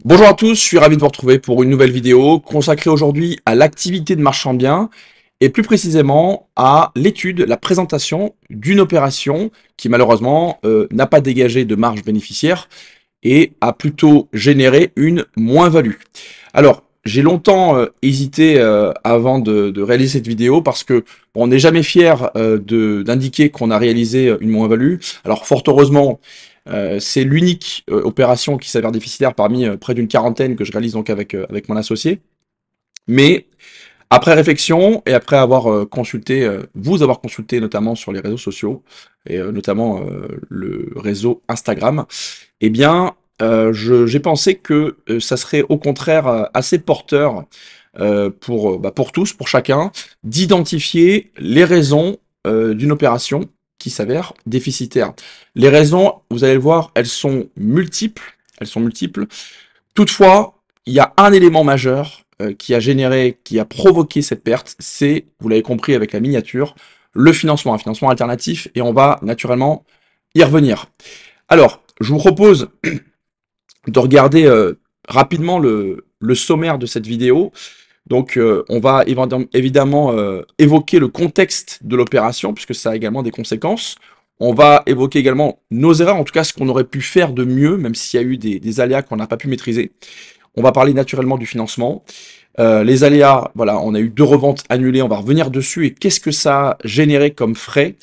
Bonjour à tous, je suis ravi de vous retrouver pour une nouvelle vidéo consacrée aujourd'hui à l'activité de marchand de biens et plus précisément à l'étude, la présentation d'une opération qui malheureusement n'a pas dégagé de marge bénéficiaire et a plutôt généré une moins-value. Alors, j'ai longtemps hésité avant de réaliser cette vidéo parce que bon, on n'est jamais fier d'indiquer qu'on a réalisé une moins-value. Alors, fort heureusement, c'est l'unique opération qui s'avère déficitaire parmi près d'une quarantaine que je réalise donc avec mon associé. Mais après réflexion et après avoir consulté, vous avoir consulté notamment sur les réseaux sociaux et notamment le réseau Instagram, eh bien, j'ai pensé que ça serait au contraire assez porteur pour tous, pour chacun, d'identifier les raisons d'une opération qui s'avère déficitaire. Les raisons, vous allez le voir, elles sont multiples. Elles sont multiples. Toutefois, il y a un élément majeur qui a généré, qui a provoqué cette perte, c'est, vous l'avez compris avec la miniature, le financement, un financement alternatif, et on va naturellement y revenir. Alors, je vous propose de regarder rapidement le sommaire de cette vidéo. Donc, on va évidemment évoquer le contexte de l'opération, puisque ça a également des conséquences. On va évoquer également nos erreurs, en tout cas ce qu'on aurait pu faire de mieux, même s'il y a eu des aléas qu'on n'a pas pu maîtriser. On va parler naturellement du financement. Les aléas, voilà, on a eu 2 reventes annulées, on va revenir dessus et qu'est-ce que ça a généré comme frais.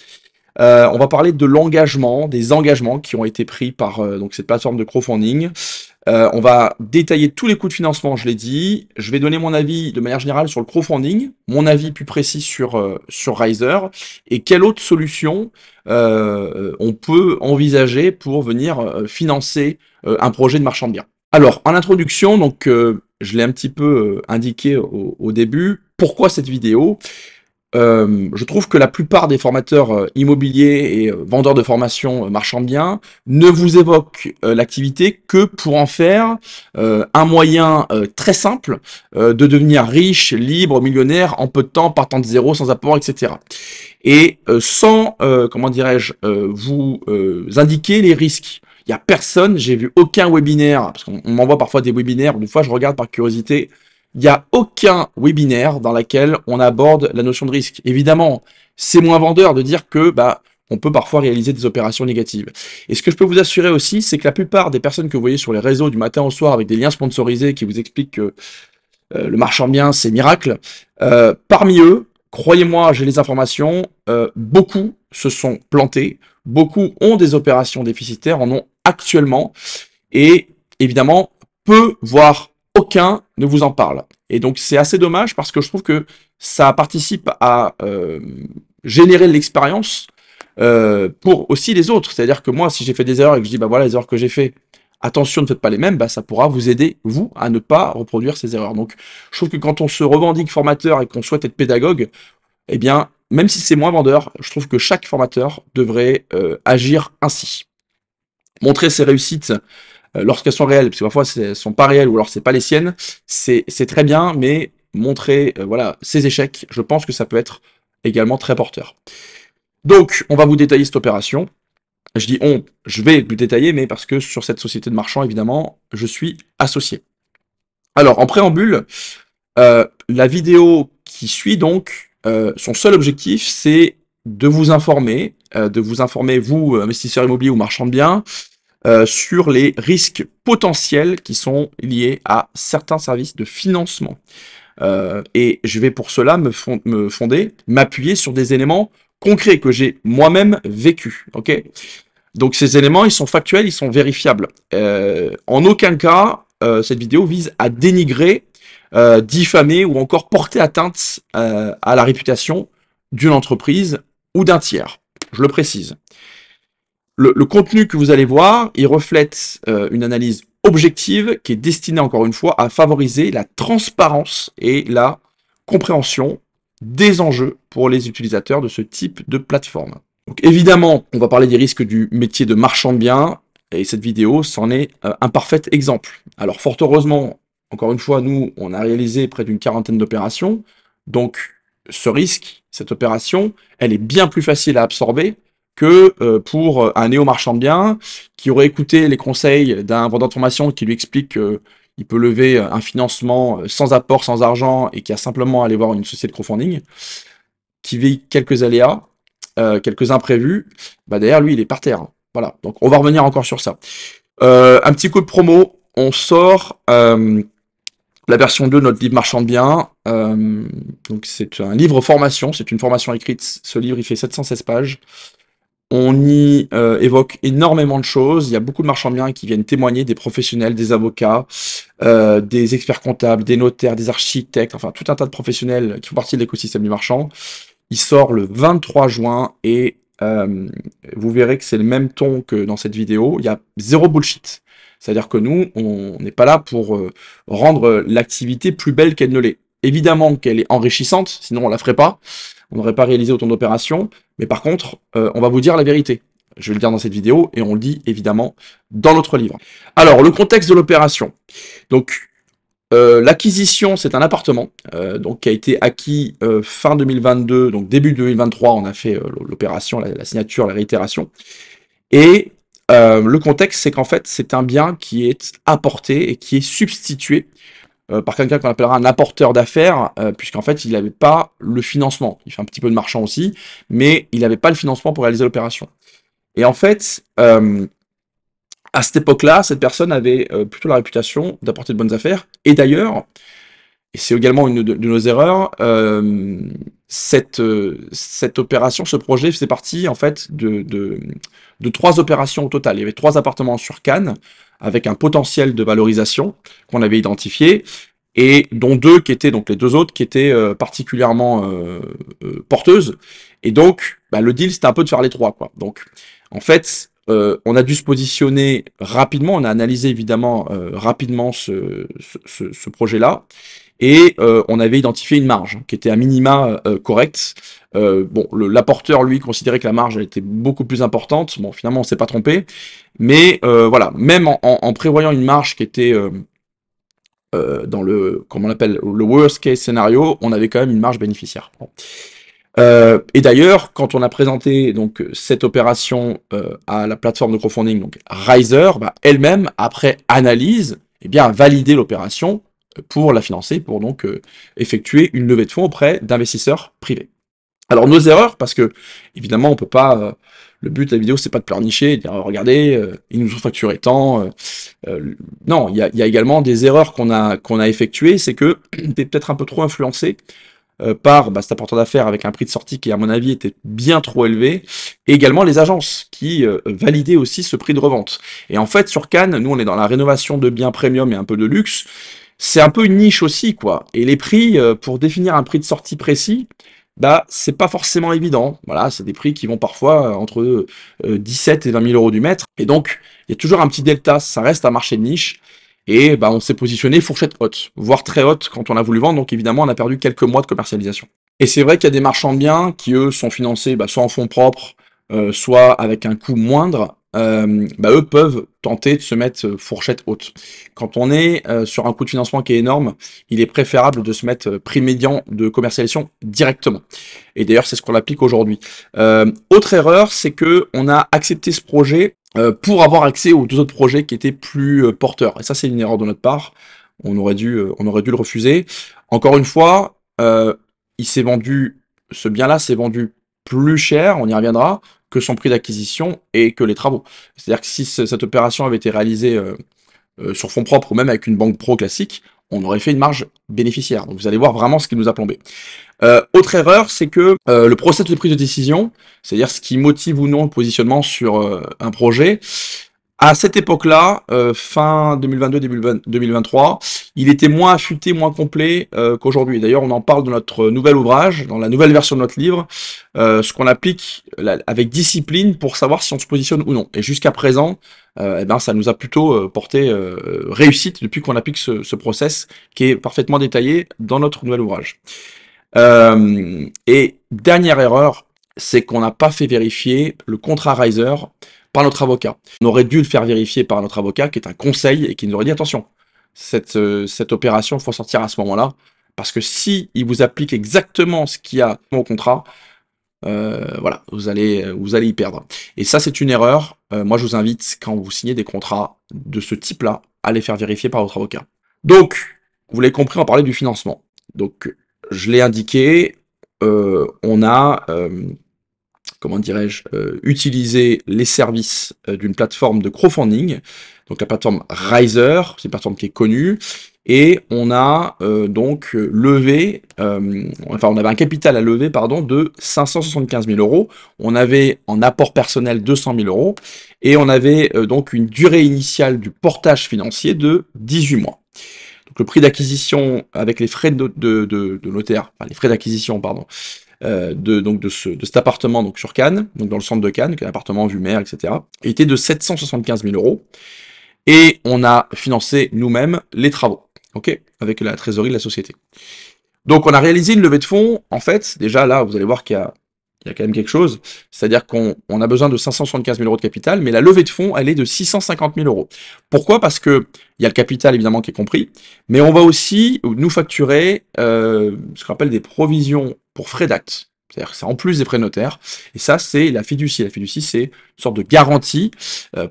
On va parler de l'engagement, des engagements qui ont été pris par donc cette plateforme de crowdfunding. On va détailler tous les coûts de financement, je l'ai dit. Je vais donner mon avis de manière générale sur le crowdfunding, mon avis plus précis sur Riser, et quelle autre solution on peut envisager pour venir financer un projet de marchand de biens. Alors, en introduction, donc je l'ai un petit peu indiqué au début, pourquoi cette vidéo? Je trouve que la plupart des formateurs immobiliers et vendeurs de formation marchands de biens ne vous évoquent l'activité que pour en faire un moyen très simple de devenir riche, libre, millionnaire en peu de temps, partant de zéro, sans apport, etc. Et sans, comment dirais-je, vous indiquer les risques. Il n'y a personne, j'ai vu aucun webinaire, parce qu'on m'envoie parfois des webinaires, une fois je regarde par curiosité, il n'y a aucun webinaire dans lequel on aborde la notion de risque. Évidemment, c'est moins vendeur de dire que bah, on peut parfois réaliser des opérations négatives. Et ce que je peux vous assurer aussi, c'est que la plupart des personnes que vous voyez sur les réseaux du matin au soir avec des liens sponsorisés qui vous expliquent que le marchand de biens, c'est miracle, parmi eux, croyez-moi, j'ai les informations, beaucoup se sont plantés, beaucoup ont des opérations déficitaires, en ont actuellement, et évidemment, peu, voire aucun ne vous en parle. Et donc c'est assez dommage parce que je trouve que ça participe à générer de l'expérience pour aussi les autres. C'est-à-dire que moi, si j'ai fait des erreurs et que je dis, bah voilà les erreurs que j'ai fait, attention, ne faites pas les mêmes, bah ça pourra vous aider, vous, à ne pas reproduire ces erreurs. Donc je trouve que quand on se revendique formateur et qu'on souhaite être pédagogue, eh bien, même si c'est moins vendeur, je trouve que chaque formateur devrait agir ainsi. Montrer ses réussites lorsqu'elles sont réelles, parce que parfois elles sont pas réelles ou alors c'est pas les siennes, c'est très bien, mais montrer voilà ses échecs, je pense que ça peut être également très porteur. Donc, on va vous détailler cette opération. Je dis on, je vais vous détailler, mais parce que sur cette société de marchand, évidemment, je suis associé. Alors, en préambule, la vidéo qui suit donc, son seul objectif, c'est de vous informer, vous, investisseurs immobiliers ou marchands de biens, sur les risques potentiels qui sont liés à certains services de financement. Et je vais pour cela me fonder, m'appuyer sur des éléments concrets que j'ai moi-même vécu. Ok. Donc ces éléments, ils sont factuels, ils sont vérifiables. En aucun cas, cette vidéo vise à dénigrer, diffamer ou encore porter atteinte à la réputation d'une entreprise ou d'un tiers. Je le précise. Le contenu que vous allez voir, il reflète une analyse objective qui est destinée encore une fois à favoriser la transparence et la compréhension des enjeux pour les utilisateurs de ce type de plateforme. Donc évidemment, on va parler des risques du métier de marchand de biens, et cette vidéo c'en est un parfait exemple. Alors fort heureusement, encore une fois, nous, on a réalisé près d'une quarantaine d'opérations, donc ce risque, cette opération, elle est bien plus facile à absorber que pour un néo-marchand de biens qui aurait écouté les conseils d'un vendeur de formation qui lui explique il peut lever un financement sans apport, sans argent, et qui a simplement à aller voir une société de crowdfunding, qui vit quelques aléas, quelques imprévus, bah derrière lui, il est par terre. Voilà, donc on va revenir encore sur ça. Un petit coup de promo, on sort la version 2 de notre livre Marchand de biens. Donc c'est un livre formation, c'est une formation écrite. Ce livre, il fait 716 pages. On y évoque énormément de choses. Il y a beaucoup de marchands de biens qui viennent témoigner, des professionnels, des avocats, des experts comptables, des notaires, des architectes, enfin tout un tas de professionnels qui font partie de l'écosystème du marchand. Il sort le 23 juin et vous verrez que c'est le même ton que dans cette vidéo. Il y a zéro bullshit. C'est-à-dire que nous, on n'est pas là pour rendre l'activité plus belle qu'elle ne l'est. Évidemment qu'elle est enrichissante, sinon on la ferait pas. On n'aurait pas réalisé autant d'opérations. Mais par contre, on va vous dire la vérité. Je vais le dire dans cette vidéo et on le dit évidemment dans notre livre. Alors, le contexte de l'opération. Donc, l'acquisition, c'est un appartement donc qui a été acquis fin 2022, donc début 2023, on a fait l'opération, la signature, la réitération. Et le contexte, c'est qu'en fait, c'est un bien qui est apporté et qui est substitué par quelqu'un qu'on appellera un apporteur d'affaires, puisqu'en fait, il n'avait pas le financement. Il fait un petit peu de marchand aussi, mais il n'avait pas le financement pour réaliser l'opération. Et en fait, à cette époque-là, cette personne avait plutôt la réputation d'apporter de bonnes affaires. Et d'ailleurs, et c'est également une de nos erreurs, cette opération, ce projet faisait partie en fait de 3 opérations au total. Il y avait 3 appartements sur Cannes, avec un potentiel de valorisation qu'on avait identifié, et dont 2 qui étaient, donc les 2 autres, qui étaient particulièrement porteuses. Et donc, bah, le deal, c'était un peu de faire les 3, quoi. Donc, en fait, on a dû se positionner rapidement, on a analysé évidemment rapidement ce projet-là, et on avait identifié une marge qui était à minima correcte. Bon, l'apporteur, lui, considérait que la marge elle était beaucoup plus importante. Bon, finalement, on s'est pas trompé. Mais voilà, même en prévoyant une marge qui était dans le, comment on appelle, le worst case scénario, on avait quand même une marge bénéficiaire. Bon. Et d'ailleurs, quand on a présenté donc cette opération à la plateforme de crowdfunding, donc Riser, bah, elle-même, après analyse, eh bien, a validé l'opération pour la financer, pour donc effectuer une levée de fonds auprès d'investisseurs privés. Alors nos erreurs, parce que évidemment on peut pas, le but de la vidéo c'est pas de pleurnicher et de dire regardez, ils nous ont facturé tant. Non, il y a également des erreurs qu'on a effectuées, c'est que t'es peut-être un peu trop influencé par cet apporteur d'affaires avec un prix de sortie qui à mon avis était bien trop élevé, et également les agences qui validaient aussi ce prix de revente. Et en fait sur Cannes, nous on est dans la rénovation de biens premium et un peu de luxe, c'est un peu une niche aussi quoi. Et les prix, pour définir un prix de sortie précis, bah c'est pas forcément évident. Voilà, c'est des prix qui vont parfois entre 17 et 20 000 euros du mètre. Et donc il y a toujours un petit delta, ça reste un marché de niche. Et bah, on s'est positionné fourchette haute, voire très haute quand on a voulu vendre, donc évidemment on a perdu quelques mois de commercialisation. Et c'est vrai qu'il y a des marchands de biens qui eux sont financés soit en fonds propres, soit avec un coût moindre, eux peuvent tenter de se mettre fourchette haute. Quand on est sur un coût de financement qui est énorme, il est préférable de se mettre prix médian de commercialisation directement. Et d'ailleurs c'est ce qu'on applique aujourd'hui. Autre erreur, c'est que on a accepté ce projet pour avoir accès aux 2 autres projets qui étaient plus porteurs. Et ça, c'est une erreur de notre part. On aurait dû le refuser. Encore une fois, il s'est vendu, ce bien-là s'est vendu plus cher, on y reviendra, que son prix d'acquisition et que les travaux. C'est-à-dire que si cette opération avait été réalisée sur fonds propres ou même avec une banque pro classique, on aurait fait une marge bénéficiaire. Donc vous allez voir vraiment ce qui nous a plombé. Autre erreur, c'est que le process de prise de décision, c'est-à-dire ce qui motive ou non le positionnement sur un projet, à cette époque-là, fin 2022, début 2023, il était moins affûté, moins complet qu'aujourd'hui. D'ailleurs, on en parle dans notre nouvel ouvrage, dans la nouvelle version de notre livre, ce qu'on applique avec discipline pour savoir si on se positionne ou non. Et jusqu'à présent, ça nous a plutôt porté réussite depuis qu'on applique ce process qui est parfaitement détaillé dans notre nouvel ouvrage. Et dernière erreur, c'est qu'on n'a pas fait vérifier le contrat Riser par notre avocat. On aurait dû le faire vérifier par notre avocat, qui est un conseil, et qui nous aurait dit attention, cette opération, il faut sortir à ce moment-là, parce que si il vous applique exactement ce qu'il y a au contrat, voilà, vous allez y perdre. Et ça, c'est une erreur. Moi, je vous invite, quand vous signez des contrats de ce type-là, à les faire vérifier par votre avocat. Donc, vous l'avez compris, on parlait du financement. Donc, je l'ai indiqué, on a, comment dirais-je, utilisé les services d'une plateforme de crowdfunding, donc la plateforme Riser, c'est une plateforme qui est connue, et on a donc levé, enfin on avait un capital à lever, pardon, de 575 000 euros, on avait en apport personnel 200 000 euros, et on avait donc une durée initiale du portage financier de 18 mois. Donc le prix d'acquisition avec les frais de notaire, enfin les frais d'acquisition, pardon, de cet appartement donc sur Cannes, donc dans le centre de Cannes, qui est un appartement vue mer, etc., était de 775 000 euros. Et on a financé nous-mêmes les travaux, ok, avec la trésorerie de la société. Donc on a réalisé une levée de fonds. En fait, déjà là, vous allez voir qu'il y a quand même quelque chose, c'est-à-dire qu'on a besoin de 575 000 euros de capital, mais la levée de fonds, elle est de 650 000 euros. Pourquoi? Parce que il y a le capital évidemment qui est compris, mais on va aussi nous facturer ce qu'on appelle des provisions pour frais d'acte. C'est-à-dire que c'est en plus des frais notaires, et ça c'est la fiducie. La fiducie c'est une sorte de garantie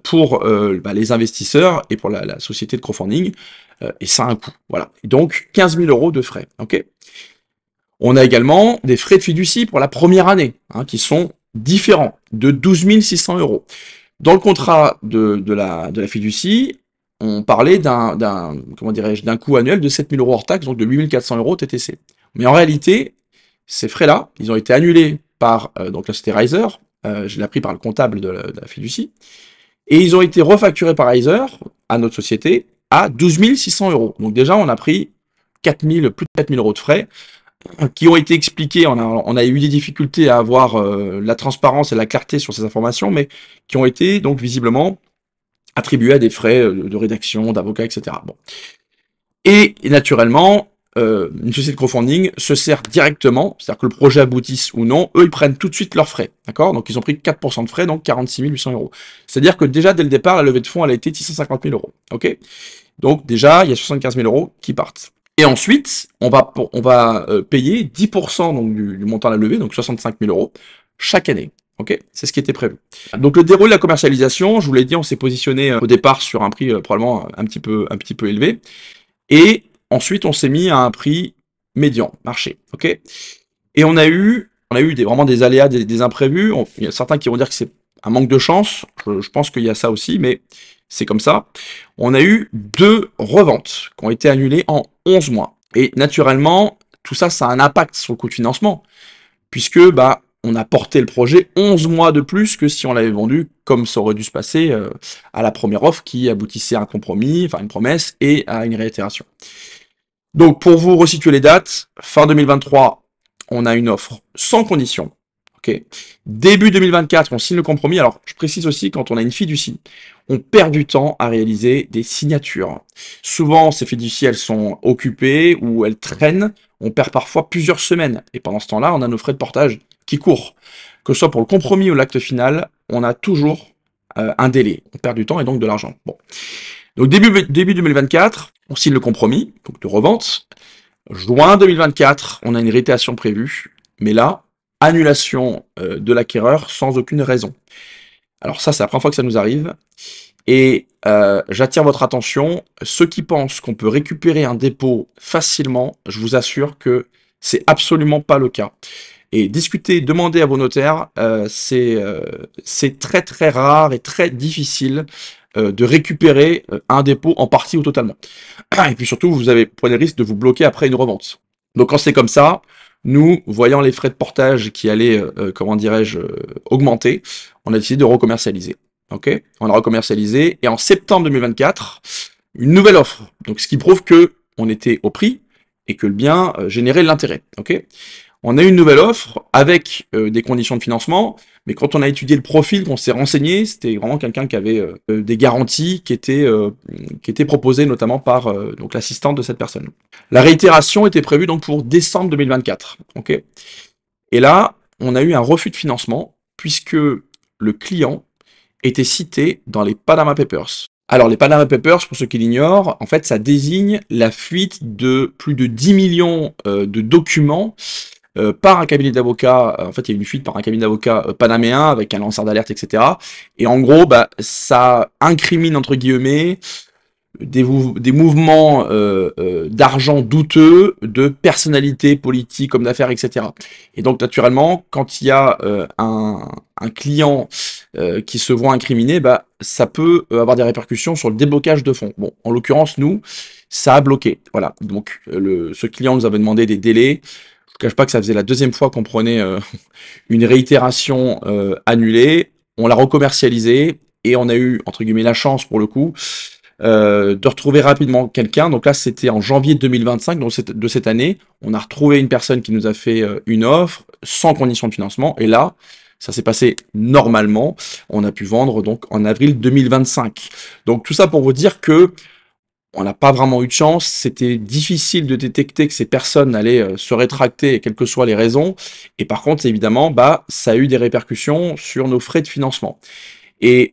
pour les investisseurs et pour la société de crowdfunding, et ça a un coût. Voilà. Et donc 15 000 euros de frais. Ok. On a également des frais de fiducie pour la première année, qui sont différents, de 12 600 euros. Dans le contrat de la fiducie, on parlait comment dirais-je, d'un coût annuel de 7 000 euros hors taxe, donc de 8 400 euros TTC. Mais en réalité, ces frais-là, ils ont été annulés par donc la société Riser, je l'ai appris par le comptable de la fiducie, et ils ont été refacturés par Riser à notre société à 12 600 euros. Donc déjà, on a pris plus de 4 000 euros de frais, qui ont été expliqués. On a eu des difficultés à avoir la transparence et la clarté sur ces informations, mais qui ont été donc visiblement attribués à des frais de rédaction, d'avocat, etc. Bon. Et naturellement, une société de crowdfunding se sert directement, c'est-à-dire que le projet aboutisse ou non, eux ils prennent tout de suite leurs frais, d'accord? Donc ils ont pris 4% de frais, donc 46 800 euros. C'est-à-dire que déjà dès le départ, la levée de fonds elle a été 650 000 euros, ok? Donc déjà il y a 75 000 euros qui partent. Et ensuite, on va payer 10% donc, du montant à la levée, donc 65 000 euros, chaque année. Ok, c'est ce qui était prévu. Donc le déroulé de la commercialisation, je vous l'ai dit, on s'est positionné au départ sur un prix probablement un petit peu élevé. Et ensuite, on s'est mis à un prix médian, marché. Ok. Et on a eu vraiment des aléas, des imprévus. Il y a certains qui vont dire que c'est un manque de chance. Je pense qu'il y a ça aussi, mais c'est comme ça. On a eu 2 reventes qui ont été annulées en 11 mois. Et naturellement, tout ça, ça a un impact sur le coût de financement, puisque on a porté le projet 11 mois de plus que si on l'avait vendu comme ça aurait dû se passer à la première offre qui aboutissait à un compromis, enfin une promesse et à une réitération. Donc pour vous resituer les dates, fin 2023, on a une offre sans condition. Okay. Début 2024, on signe le compromis. Alors, je précise aussi, quand on a une fiducie, on perd du temps à réaliser des signatures. Souvent, ces fiducies, elles sont occupées ou elles traînent. On perd parfois plusieurs semaines. Et pendant ce temps-là, on a nos frais de portage qui courent. Que ce soit pour le compromis ou l'acte final, on a toujours un délai. On perd du temps et donc de l'argent. Bon. Donc, début 2024, on signe le compromis, donc de revente. Juin 2024, on a une réitération prévue. Mais là, annulation de l'acquéreur sans aucune raison. Alors ça, c'est la première fois que ça nous arrive. Et j'attire votre attention, ceux qui pensent qu'on peut récupérer un dépôt facilement, je vous assure que c'est absolument pas le cas. Et discuter, demander à vos notaires, c'est très très rare et très difficile de récupérer un dépôt en partie ou totalement. Et puis surtout, vous prenez le risque de vous bloquer après une revente. Donc quand c'est comme ça, nous, voyant les frais de portage qui allaient, comment dirais-je, augmenter, on a décidé de recommercialiser. Ok, on a recommercialisé et en septembre 2024, une nouvelle offre. Donc ce qui prouve que on était au prix et que le bien générait de l'intérêt. Ok, on a eu une nouvelle offre avec des conditions de financement, mais quand on a étudié le profil, qu'on s'est renseigné, c'était vraiment quelqu'un qui avait des garanties qui étaient proposées notamment par donc l'assistante de cette personne. La réitération était prévue donc pour décembre 2024. Ok, et là, on a eu un refus de financement puisque le client était cité dans les Panama Papers. Alors les Panama Papers, pour ceux qui l'ignorent, en fait ça désigne la fuite de plus de 10 millions de documents par un cabinet d'avocats. En fait il y a eu une fuite par un cabinet d'avocats panaméen avec un lanceur d'alerte, etc. Et en gros, ça incrimine entre guillemets des mouvements d'argent douteux de personnalités politiques, hommes d'affaires, etc. Et donc naturellement, quand il y a un client qui se voit incriminé, bah, ça peut avoir des répercussions sur le déblocage de fonds. Bon, en l'occurrence, nous, ça a bloqué. Voilà. Donc ce client nous avait demandé des délais. Je ne cache pas que ça faisait la deuxième fois qu'on prenait une réitération annulée. On l'a recommercialisé et on a eu, entre guillemets, la chance pour le coup de retrouver rapidement quelqu'un. Donc là, c'était en janvier 2025 donc de cette année. On a retrouvé une personne qui nous a fait une offre sans condition de financement. Et là, ça s'est passé normalement. On a pu vendre donc en avril 2025. Donc tout ça pour vous dire que on n'a pas vraiment eu de chance. C'était difficile de détecter que ces personnes allaient se rétracter, quelles que soient les raisons. Et par contre, évidemment, bah, ça a eu des répercussions sur nos frais de financement. Et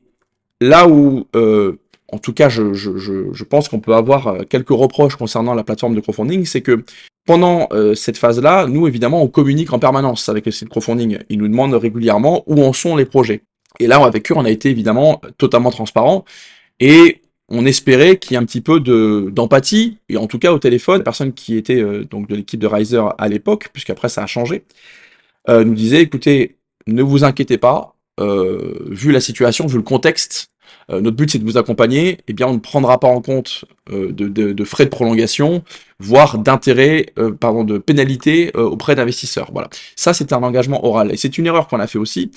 là où, en tout cas, je pense qu'on peut avoir quelques reproches concernant la plateforme de crowdfunding, c'est que pendant cette phase-là, nous, évidemment, on communique en permanence avec le site crowdfunding. Ils nous demandent régulièrement où en sont les projets. Et là, avec eux, on a été évidemment totalement transparent et on espérait qu'il y ait un petit peu d'empathie, et en tout cas au téléphone, la personne qui était donc de l'équipe de Riser à l'époque, puisqu'après ça a changé, nous disait, écoutez, ne vous inquiétez pas, vu la situation, vu le contexte, notre but c'est de vous accompagner, eh bien on ne prendra pas en compte de frais de prolongation, voire d'intérêts, pardon, de pénalités auprès d'investisseurs. Voilà. Ça c'est un engagement oral. Et c'est une erreur qu'on a fait aussi,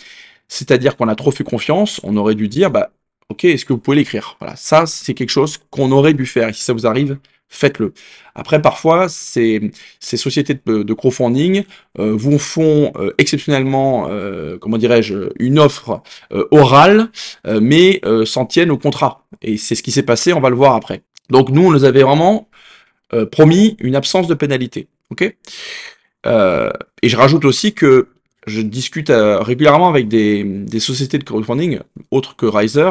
c'est-à-dire qu'on a trop fait confiance, on aurait dû dire, bah, ok, est-ce que vous pouvez l'écrire? Voilà, ça c'est quelque chose qu'on aurait dû faire, et si ça vous arrive, faites-le. Après, parfois, ces sociétés de crowdfunding vous font exceptionnellement, comment dirais-je, une offre orale, mais s'en tiennent au contrat. Et c'est ce qui s'est passé, on va le voir après. Donc nous, on nous avait vraiment promis une absence de pénalité. Ok. Et je rajoute aussi que je discute régulièrement avec des sociétés de crowdfunding, autres que Riser,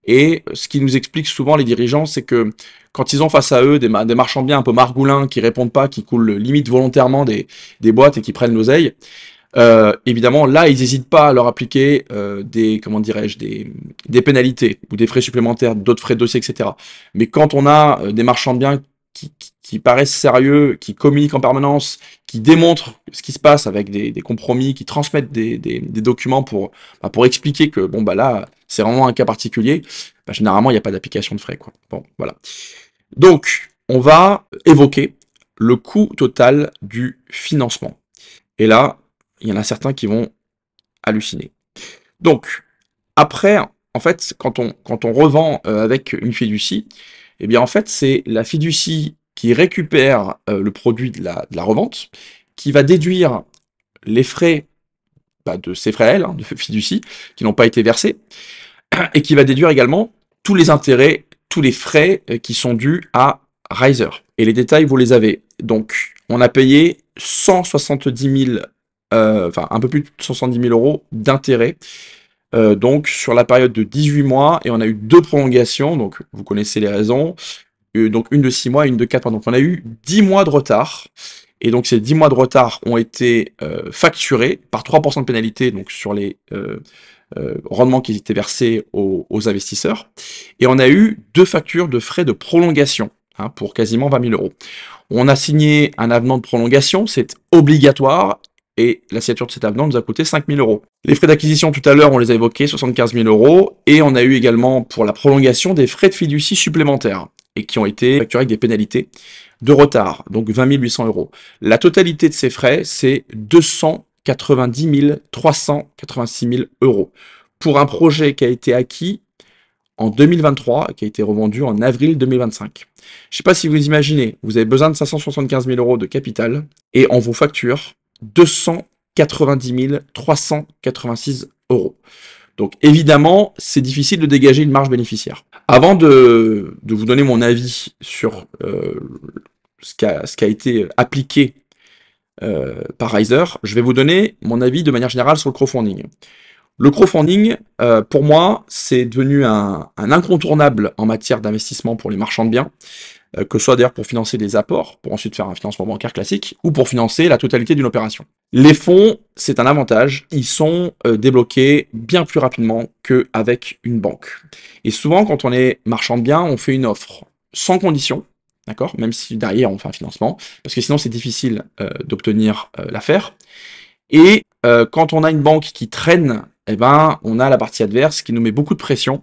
et ce qui nous explique souvent les dirigeants, c'est que quand ils ont face à eux des marchands de biens un peu margoulins, qui répondent pas, qui coulent limite volontairement des boîtes et qui prennent l'oseille, évidemment, là, ils n'hésitent pas à leur appliquer des, comment dirais-je, des pénalités ou des frais supplémentaires, d'autres frais de dossier, etc. Mais quand on a des marchands de biens qui paraissent sérieux, qui communiquent en permanence, qui démontrent ce qui se passe avec des compromis, qui transmettent des documents pour expliquer que bon bah là c'est vraiment un cas particulier, bah, généralement il n'y a pas d'application de frais quoi. Bon voilà. Donc on va évoquer le coût total du financement. Et là, il y en a certains qui vont halluciner. Donc après, en fait, quand on revend avec une fiducie, eh bien en fait c'est la fiducie qui récupère le produit de la revente, qui va déduire les frais bah, de ses frais à elle, hein, de fiducie, qui n'ont pas été versés, et qui va déduire également tous les intérêts, tous les frais qui sont dus à Riser. Et les détails, vous les avez. Donc, on a payé 170 000, enfin un peu plus de 170 000 euros d'intérêts. Donc sur la période de 18 mois, et on a eu 2 prolongations, donc vous connaissez les raisons, donc une de 6 mois et une de 4 mois. Donc on a eu 10 mois de retard, et donc ces 10 mois de retard ont été facturés par 3% de pénalité donc sur les rendements qui étaient versés aux investisseurs, et on a eu 2 factures de frais de prolongation hein, pour quasiment 20 000 euros. On a signé un avenant de prolongation, c'est obligatoire, et la signature de cet avenant nous a coûté 5 000 euros. Les frais d'acquisition, tout à l'heure, on les a évoqués, 75 000 euros, et on a eu également pour la prolongation des frais de fiducie supplémentaires, et qui ont été facturés avec des pénalités de retard, donc 20 800 euros. La totalité de ces frais, c'est 290 386 000 euros, pour un projet qui a été acquis en 2023, qui a été revendu en avril 2025. Je ne sais pas si vous imaginez, vous avez besoin de 575 000 euros de capital, et on vous facture 290 386 euros. Donc évidemment, c'est difficile de dégager une marge bénéficiaire. Avant de vous donner mon avis sur ce qui a été appliqué par Riser, je vais vous donner mon avis de manière générale sur le crowdfunding. Le crowdfunding, pour moi, c'est devenu un incontournable en matière d'investissement pour les marchands de biens, que ce soit d'ailleurs pour financer des apports, pour ensuite faire un financement bancaire classique, ou pour financer la totalité d'une opération. Les fonds, c'est un avantage, ils sont débloqués bien plus rapidement qu'avec une banque. Et souvent, quand on est marchand de biens, on fait une offre. sans condition, d'accord? Même si derrière on fait un financement, parce que sinon c'est difficile d'obtenir l'affaire. Et quand on a une banque qui traîne, eh ben, on a la partie adverse qui nous met beaucoup de pression.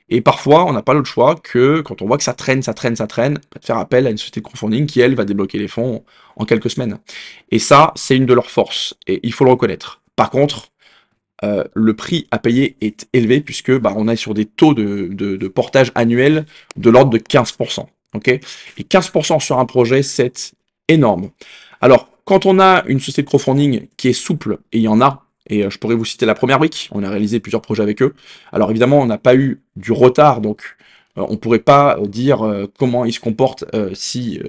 Et parfois, on n'a pas l'autre choix que, quand on voit que ça traîne, de faire appel à une société de crowdfunding qui, elle, va débloquer les fonds en quelques semaines. Et ça, c'est une de leurs forces. Et il faut le reconnaître. Par contre, le prix à payer est élevé puisque on est sur des taux de portage annuel de l'ordre de 15%. Okay, et 15% sur un projet, c'est énorme. Alors, quand on a une société de crowdfunding qui est souple, et il y en a, et je pourrais vous citer la Première Brique, on a réalisé plusieurs projets avec eux. Alors évidemment, on n'a pas eu du retard, donc on pourrait pas dire comment ils se comportent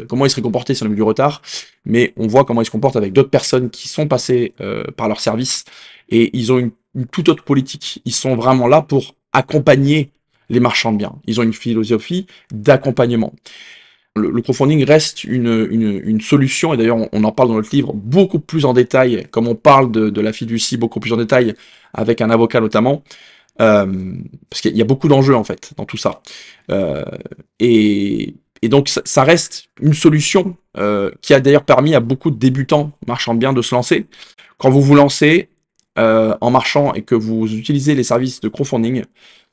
comment ils seraient comportés si on a eu du retard, mais on voit comment ils se comportent avec d'autres personnes qui sont passées par leur service, et ils ont une toute autre politique. Ils sont vraiment là pour accompagner les marchands de biens. Ils ont une philosophie d'accompagnement. Le crowdfunding reste une solution, et d'ailleurs on en parle dans notre livre beaucoup plus en détail, comme on parle de la fiducie beaucoup plus en détail, avec un avocat notamment, parce qu'il y a beaucoup d'enjeux en fait dans tout ça. Et donc ça reste une solution qui a d'ailleurs permis à beaucoup de débutants marchands de biens de se lancer. Quand vous vous lancez en marchand et que vous utilisez les services de crowdfunding,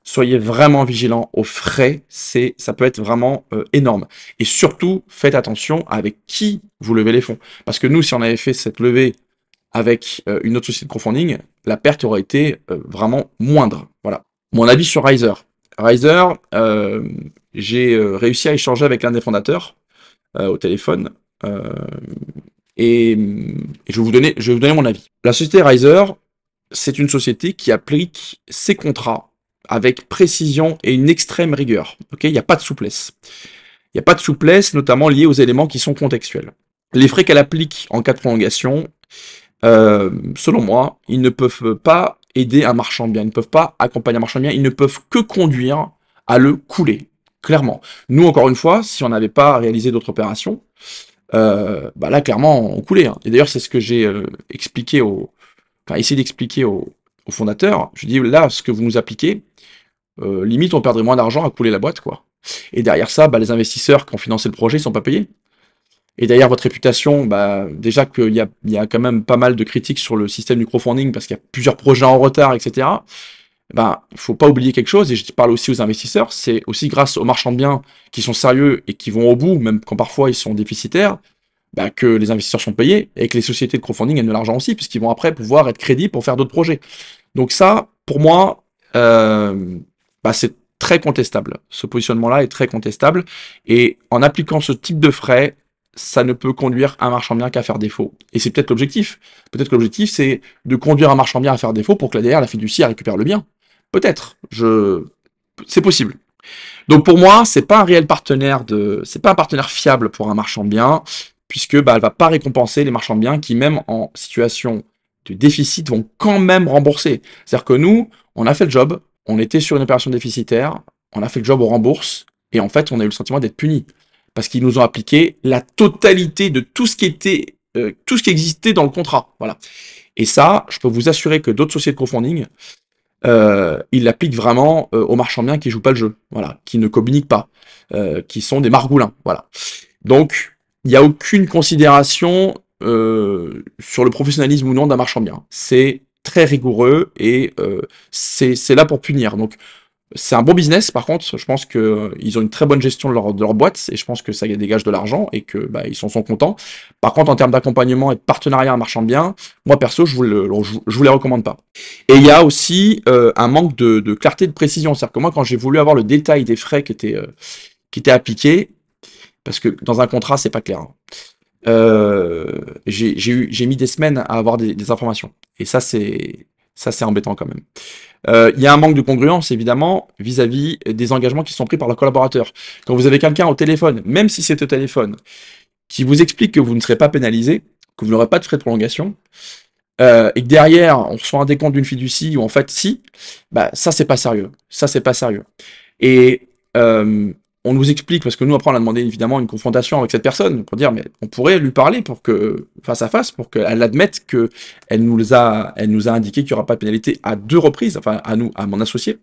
soyez vraiment vigilants aux frais, ça peut être vraiment énorme. Et surtout, faites attention avec qui vous levez les fonds. Parce que nous, si on avait fait cette levée avec une autre société de crowdfunding, la perte aurait été vraiment moindre. Voilà. Mon avis sur Riser. Riser, j'ai réussi à échanger avec l'un des fondateurs au téléphone. Et je vais vous donner mon avis. La société Riser, c'est une société qui applique ses contrats avec précision et une extrême rigueur. Okay, il n'y a pas de souplesse. Il n'y a pas de souplesse, notamment liée aux éléments qui sont contextuels. Les frais qu'elle applique en cas de prolongation, selon moi, ils ne peuvent pas aider un marchand de biens, ils ne peuvent pas accompagner un marchand de biens, ils ne peuvent que conduire à le couler, clairement. Nous, encore une fois, si on n'avait pas réalisé d'autres opérations, là, clairement, on coulait. Hein. Et d'ailleurs, c'est ce que j'ai essayé d'expliquer aux fondateurs. Je dis, là, ce que vous nous appliquez, limite, on perdrait moins d'argent à couler la boîte, quoi. Et derrière ça, les investisseurs qui ont financé le projet, ils sont pas payés. Et derrière votre réputation, déjà qu'il y a quand même pas mal de critiques sur le système du crowdfunding parce qu'il y a plusieurs projets en retard, etc. Il faut pas oublier quelque chose, et je parle aussi aux investisseurs, c'est aussi grâce aux marchands de biens qui sont sérieux et qui vont au bout, même quand parfois ils sont déficitaires, que les investisseurs sont payés et que les sociétés de crowdfunding gagnent de l'argent aussi, puisqu'ils vont après pouvoir être crédibles pour faire d'autres projets. Donc ça, pour moi, c'est très contestable. Ce positionnement-là est très contestable. Et en appliquant ce type de frais, ça ne peut conduire un marchand de biens qu'à faire défaut. Et c'est peut-être l'objectif. Peut-être que l'objectif, c'est de conduire un marchand de biens à faire défaut pour que derrière, la fiduciaire récupère le bien. Peut-être. C'est possible. Donc pour moi, c'est pas un réel partenaire c'est pas un partenaire fiable pour un marchand de biens, puisque elle va pas récompenser les marchands de biens qui, même en situation de déficit, vont quand même rembourser. C'est-à-dire que nous, on a fait le job, on était sur une opération déficitaire, on a fait le job, on rembourse, et en fait, on a eu le sentiment d'être puni. Parce qu'ils nous ont appliqué la totalité de tout ce qui était, tout ce qui existait dans le contrat. Voilà. Et ça, je peux vous assurer que d'autres sociétés de crowdfunding, ils l'appliquent vraiment aux marchands de biens qui jouent pas le jeu, voilà, qui ne communiquent pas, qui sont des margoulins, voilà. Donc, il n'y a aucune considération sur le professionnalisme ou non d'un marchand de biens. C'est très rigoureux et c'est là pour punir. Donc, c'est un bon business, par contre, je pense qu'ils ont une très bonne gestion de leur boîte, et je pense que ça dégage de l'argent, et que ils sont contents. Par contre, en termes d'accompagnement et de partenariat à un marchand de biens, moi perso, je vous les recommande pas. Et il y a aussi un manque de clarté, de précision. C'est-à-dire que moi, quand j'ai voulu avoir le détail des frais qui étaient appliqués, parce que dans un contrat, c'est pas clair, hein, j'ai mis des semaines à avoir des informations. Et ça, c'est embêtant quand même. Il y a un manque de congruence, évidemment, vis-à-vis des engagements qui sont pris par leurs collaborateurs. Quand vous avez quelqu'un au téléphone, même si c'est au téléphone, qui vous explique que vous ne serez pas pénalisé, que vous n'aurez pas de frais de prolongation, et que derrière, on reçoit un décompte d'une fiducie, ou en fait, si, ça, c'est pas sérieux. Ça, c'est pas sérieux. Et on nous explique, parce que nous, après, on a demandé évidemment une confrontation avec cette personne, pour dire, mais on pourrait lui parler pour que, face à face, pour qu'elle admette qu'elle nous a indiqué qu'il n'y aura pas de pénalité à 2 reprises, enfin, à nous, à mon associé.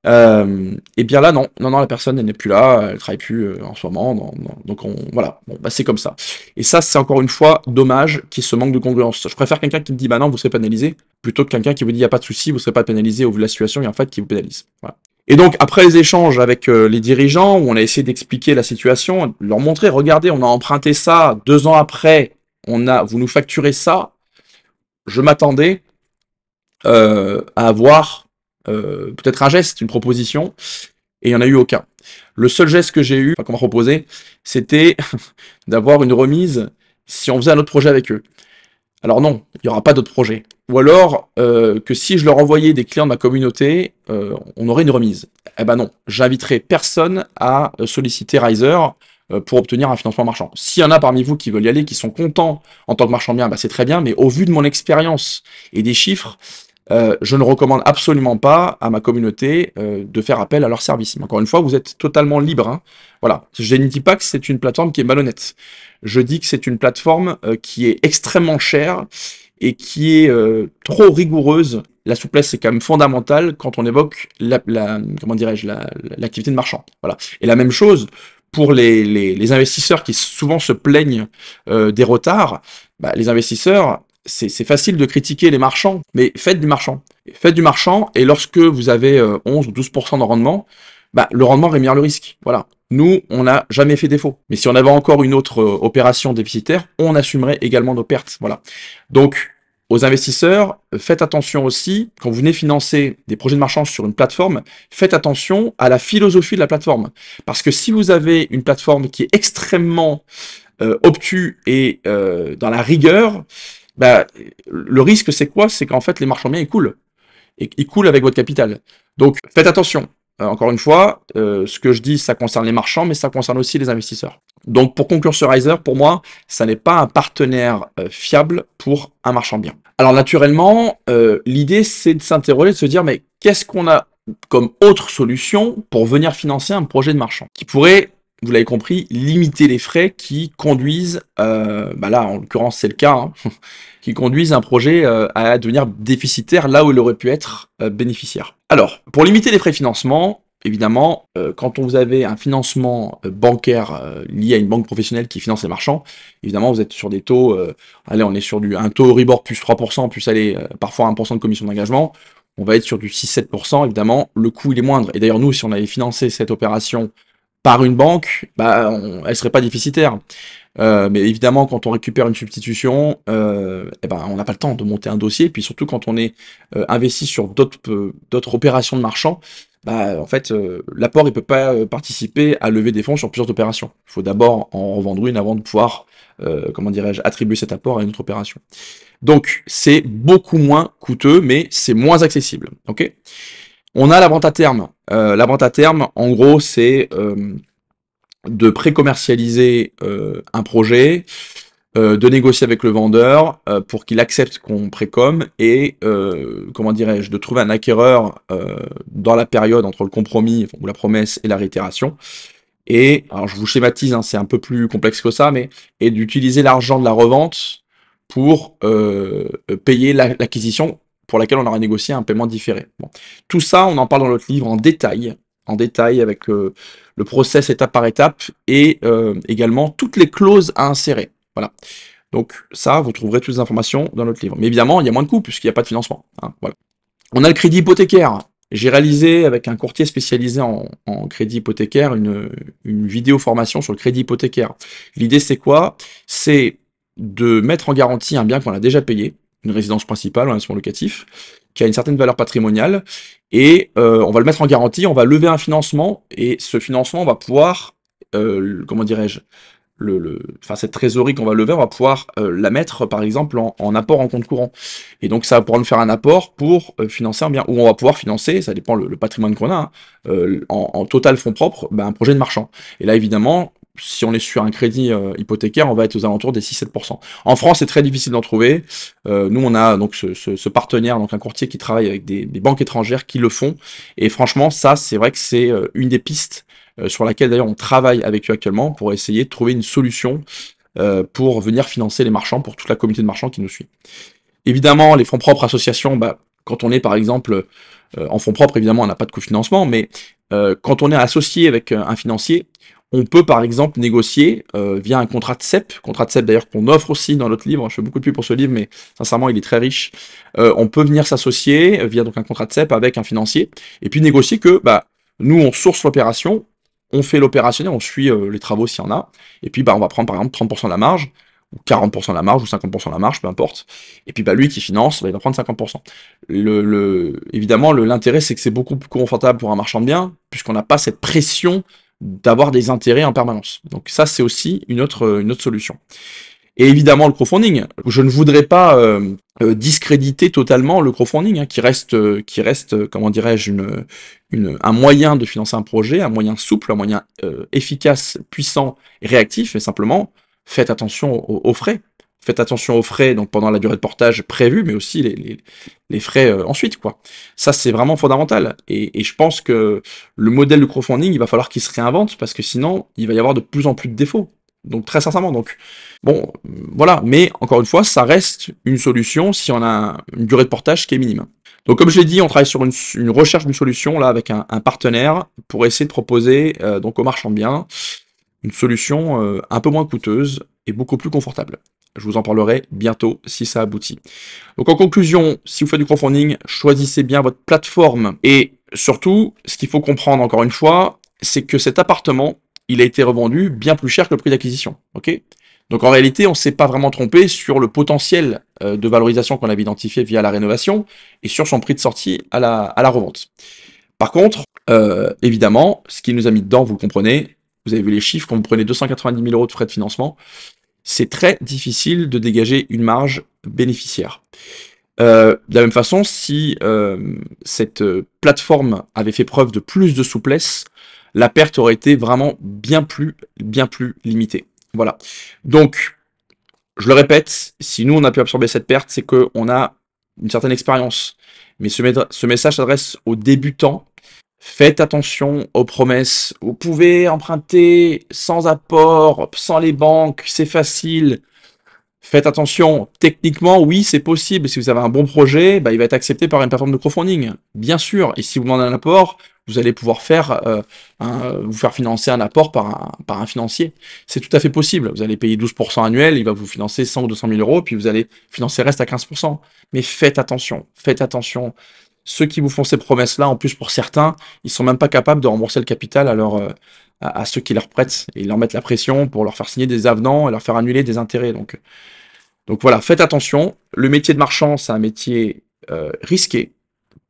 Et bien là, non, non, non, la personne, elle n'est plus là, elle travaille plus en ce moment, donc voilà, bon, bah c'est comme ça. Et ça, c'est encore une fois dommage qu'il y ait ce manque de congruence. Je préfère quelqu'un qui me dit, bah non, vous serez pénalisé, plutôt que quelqu'un qui vous dit, il n'y a pas de souci, vous serez pas pénalisé au vu de la situation, et en fait, qui vous pénalise. Voilà. Et donc, après les échanges avec les dirigeants, où on a essayé d'expliquer la situation, leur montrer, regardez, on a emprunté ça, 2 ans après, vous nous facturez ça, je m'attendais à avoir peut-être un geste, une proposition, et il n'y en a eu aucun. Le seul geste que j'ai eu, qu'on m'a proposé, c'était d'avoir une remise si on faisait un autre projet avec eux. Alors non, il n'y aura pas d'autres projets. Ou alors que si je leur envoyais des clients de ma communauté, on aurait une remise. Eh ben non, j'inviterai personne à solliciter Riser pour obtenir un financement marchand. S'il y en a parmi vous qui veulent y aller, qui sont contents en tant que marchand bien, bah c'est très bien, mais au vu de mon expérience et des chiffres, je ne recommande absolument pas à ma communauté de faire appel à leur service. Mais encore une fois, vous êtes totalement libre. Hein. Voilà. Je ne dis pas que c'est une plateforme qui est malhonnête. Je dis que c'est une plateforme qui est extrêmement chère et qui est trop rigoureuse. La souplesse, c'est quand même fondamental quand on évoque comment dirais-je, l'activité de marchand. Voilà. Et la même chose pour les investisseurs qui souvent se plaignent des retards. Bah, les investisseurs, c'est facile de critiquer les marchands, mais faites du marchand. Faites du marchand, et lorsque vous avez 11 ou 12% de rendement, bah, le rendement rémunère le risque. Voilà. Nous, on n'a jamais fait défaut. Mais si on avait encore une autre opération déficitaire, on assumerait également nos pertes. Voilà. Donc, aux investisseurs, faites attention aussi, quand vous venez financer des projets de marchand sur une plateforme, faites attention à la philosophie de la plateforme. Parce que si vous avez une plateforme qui est extrêmement obtus et dans la rigueur, bah, le risque, c'est quoi? C'est qu'en fait, les marchands biens, ils coulent. Et ils coulent avec votre capital. Donc, faites attention. Encore une fois, ce que je dis, ça concerne les marchands, mais ça concerne aussi les investisseurs. Donc, pour conclure sur Riser, pour moi, ça n'est pas un partenaire fiable pour un marchand bien. Alors, naturellement, l'idée, c'est de s'interroger, de se dire, mais qu'est-ce qu'on a comme autre solution pour venir financer un projet de marchand qui pourrait, vous l'avez compris, limiter les frais qui conduisent, bah là, en l'occurrence, c'est le cas, hein, qui conduisent un projet à devenir déficitaire là où il aurait pu être bénéficiaire. Alors, pour limiter les frais de financement, évidemment, quand vous avez un financement bancaire lié à une banque professionnelle qui finance les marchands, évidemment, vous êtes sur des taux, allez, on est sur un taux Euribor plus 3%, plus allez, parfois 1% de commission d'engagement, on va être sur du 6-7%, évidemment, le coût il est moindre. Et d'ailleurs, nous, si on avait financé cette opération par une banque, bah, elle serait pas déficitaire. Mais évidemment, quand on récupère une substitution, eh ben, on n'a pas le temps de monter un dossier. Puis surtout, quand on est investi sur d'autres opérations de marchand, bah, en fait, l'apport, il peut pas participer à lever des fonds sur plusieurs opérations. Il faut d'abord en revendre une avant de pouvoir, comment dirais-je, attribuer cet apport à une autre opération. Donc, c'est beaucoup moins coûteux, mais c'est moins accessible. Ok. On a la vente à terme. La vente à terme, en gros, c'est de pré-commercialiser un projet, de négocier avec le vendeur pour qu'il accepte qu'on précomme et, comment dirais-je, de trouver un acquéreur dans la période entre le compromis ou la promesse et la réitération. Et, alors je vous schématise, hein, c'est un peu plus complexe que ça, mais et d'utiliser l'argent de la revente pour payer l'acquisition pour laquelle on aura négocié un paiement différé. Bon. Tout ça, on en parle dans notre livre en détail avec le process étape par étape et également toutes les clauses à insérer. Voilà. Donc ça, vous trouverez toutes les informations dans notre livre. Mais évidemment, il y a moins de coûts puisqu'il n'y a pas de financement. Hein, voilà. On a le crédit hypothécaire. J'ai réalisé avec un courtier spécialisé en crédit hypothécaire une vidéo formation sur le crédit hypothécaire. L'idée, c'est quoi? C'est de mettre en garantie un bien qu'on a déjà payé, une résidence principale, un logement locatif, qui a une certaine valeur patrimoniale, et on va le mettre en garantie, on va lever un financement, et ce financement, on va pouvoir, comment dirais-je, enfin, cette trésorerie qu'on va lever, on va pouvoir la mettre, par exemple, en apport en compte courant. Et donc, ça va pouvoir nous faire un apport pour financer un bien, ou on va pouvoir financer, ça dépend le patrimoine qu'on a, hein, en total fonds propres, ben, un projet de marchand. Et là, évidemment, si on est sur un crédit hypothécaire, on va être aux alentours des 6-7%. En France, c'est très difficile d'en trouver. Nous, on a donc ce partenaire, donc un courtier qui travaille avec des banques étrangères qui le font. Et franchement, ça, c'est vrai que c'est une des pistes sur laquelle d'ailleurs on travaille avec eux actuellement pour essayer de trouver une solution pour venir financer les marchands, pour toute la communauté de marchands qui nous suit. Évidemment, les fonds propres associations, bah, quand on est par exemple en fonds propres, évidemment, on n'a pas de cofinancement, mais quand on est associé avec un financier, on peut par exemple négocier via un contrat de CEP d'ailleurs qu'on offre aussi dans notre livre. Je fais beaucoup de pub pour ce livre, mais sincèrement, il est très riche. On peut venir s'associer via donc un contrat de CEP avec un financier, et puis négocier que bah, nous, on source l'opération, on fait l'opérationnel, on suit les travaux s'il y en a, et puis bah, on va prendre par exemple 30% de la marge, ou 40% de la marge, ou 50% de la marge, peu importe. Et puis bah, lui qui finance, bah, il va prendre 50%. Évidemment, l'intérêt, c'est que c'est beaucoup plus confortable pour un marchand de biens, puisqu'on n'a pas cette pression d'avoir des intérêts en permanence. Donc ça, c'est aussi une autre solution. Et évidemment, le crowdfunding. Je ne voudrais pas discréditer totalement le crowdfunding, hein, qui reste, comment dirais-je, un moyen de financer un projet, un moyen souple, un moyen efficace, puissant et réactif. Mais simplement, faites attention aux frais. Faites attention aux frais donc pendant la durée de portage prévue, mais aussi les frais ensuite, quoi. Ça, c'est vraiment fondamental. Et je pense que le modèle de crowdfunding, il va falloir qu'il se réinvente parce que sinon, il va y avoir de plus en plus de défauts. Donc très sincèrement, donc bon, voilà. Mais encore une fois, ça reste une solution si on a une durée de portage qui est minime. Donc comme je l'ai dit, on travaille sur une recherche d'une solution là avec un partenaire pour essayer de proposer donc aux marchands de biens une solution un peu moins coûteuse et beaucoup plus confortable. Je vous en parlerai bientôt si ça aboutit. Donc en conclusion, si vous faites du crowdfunding, choisissez bien votre plateforme et surtout, ce qu'il faut comprendre encore une fois, c'est que cet appartement, il a été revendu bien plus cher que le prix d'acquisition. Ok? Donc en réalité, on ne s'est pas vraiment trompé sur le potentiel de valorisation qu'on avait identifié via la rénovation et sur son prix de sortie à la revente. Par contre, évidemment, ce qui nous a mis dedans, vous le comprenez, vous avez vu les chiffres, quand vous prenez 290 000 € de frais de financement, c'est très difficile de dégager une marge bénéficiaire. De la même façon, si cette plateforme avait fait preuve de plus de souplesse, la perte aurait été vraiment bien plus limitée. Voilà. Donc, je le répète, si nous on a pu absorber cette perte, c'est qu'on a une certaine expérience. Mais ce message s'adresse aux débutants. Faites attention aux promesses. Vous pouvez emprunter sans apport, sans les banques, c'est facile. Faites attention, techniquement, oui, c'est possible. Si vous avez un bon projet, bah, il va être accepté par une plateforme de crowdfunding, bien sûr. Et si vous demandez un apport, vous allez pouvoir vous faire financer un apport par un financier. C'est tout à fait possible. Vous allez payer 12% annuel, il va vous financer 100 ou 200 000 €, puis vous allez financer le reste à 15%. Mais faites attention, faites attention. Ceux qui vous font ces promesses-là, en plus pour certains, ils sont même pas capables de rembourser le capital à ceux qui leur prêtent. Et ils leur mettent la pression pour leur faire signer des avenants et leur faire annuler des intérêts. Donc voilà, faites attention. Le métier de marchand, c'est un métier risqué,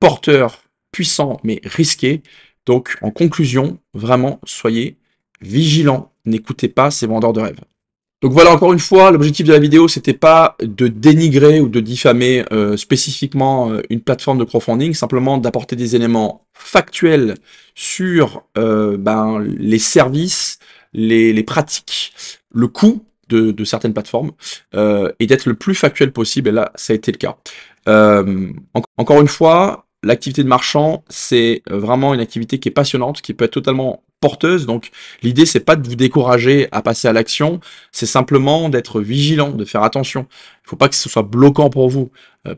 porteur, puissant, mais risqué. Donc en conclusion, vraiment, soyez vigilants. N'écoutez pas ces vendeurs de rêves. Donc voilà, encore une fois, l'objectif de la vidéo, c'était pas de dénigrer ou de diffamer spécifiquement une plateforme de crowdfunding, simplement d'apporter des éléments factuels sur les services, les pratiques, le coût de certaines plateformes, et d'être le plus factuel possible, et là, ça a été le cas. Encore une fois, l'activité de marchand, c'est vraiment une activité qui est passionnante, qui peut être totalement porteuse. Donc l'idée, c'est pas de vous décourager à passer à l'action, c'est simplement d'être vigilant, de faire attention. Il faut pas que ce soit bloquant pour vous.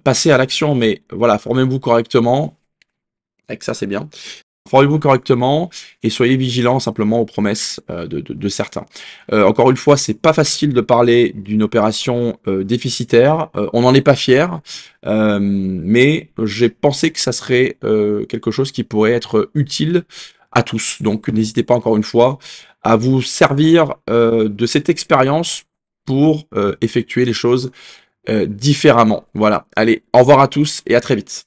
Passez à l'action, mais voilà, formez-vous correctement. Avec ça, c'est bien. Formez-vous correctement et soyez vigilants simplement aux promesses de certains. Encore une fois, c'est pas facile de parler d'une opération déficitaire. On n'en est pas fier, mais j'ai pensé que ça serait quelque chose qui pourrait être utile à tous. Donc n'hésitez pas encore une fois à vous servir de cette expérience pour effectuer les choses différemment. Voilà. Allez, au revoir à tous et à très vite.